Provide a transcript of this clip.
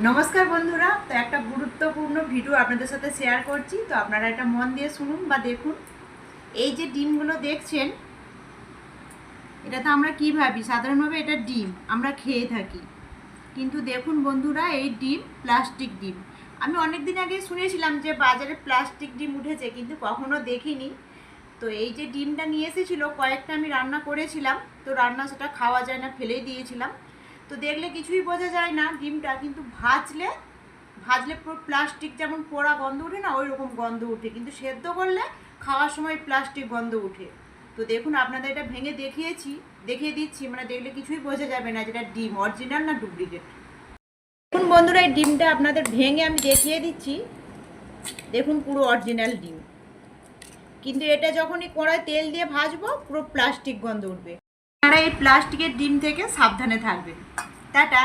নমস্কার বন্ধুরা, তো একটা গুরুত্বপূর্ণ ভিডিও আপনাদের সাথে শেয়ার করছি। তো আপনারা এটা মন দিয়ে শুনুন বা দেখুন। এই যে ডিমগুলো দেখছেন, এটা তো আমরা কী ভাবি, সাধারণভাবে এটা ডিম আমরা খেয়ে থাকি। কিন্তু দেখুন বন্ধুরা, এই ডিম প্লাস্টিক ডিম। আমি অনেক দিন আগে শুনেছিলাম যে বাজারে প্লাস্টিক ডিম উঠেছে, কিন্তু কখনো দেখিনি। তো এই যে ডিমটা নিয়ে এসেছিলো, কয়েকটা আমি রান্না করেছিলাম। তো রান্না সেটা খাওয়া যায় না, ফেলেই দিয়েছিলাম। তো দেখলে কিছুই বোঝা যায় না ডিমটা, কিন্তু ভাজলে ভাজলে পুরো প্লাস্টিক যেমন পোড়া গন্ধ ওঠে না, ওই রকম গন্ধ ওঠে। কিন্তু সেদ্ধ করলে খাওয়ার সময় প্লাস্টিক গন্ধ ওঠে। তো দেখুন, আপনাদের এটা ভেঙে দেখিয়ে দিচ্ছি, মানে দেখলে কিছুই বোঝা যাবে না যেটা ডিম অরিজিনাল না ডুপ্লিকেট। দেখুন বন্ধুরা, এই ডিমটা আপনাদের ভেঙে আমি দেখিয়ে দিচ্ছি। দেখুন, পুরো অরিজিনাল ডিম। কিন্তু এটা যখনই কড়ায় তেল দিয়ে ভাজবো, পুরো প্লাস্টিক গন্ধ উঠবে। আপনারা এই প্লাস্টিকের ডিম থেকে সাবধানে থাকবেন। টাটা।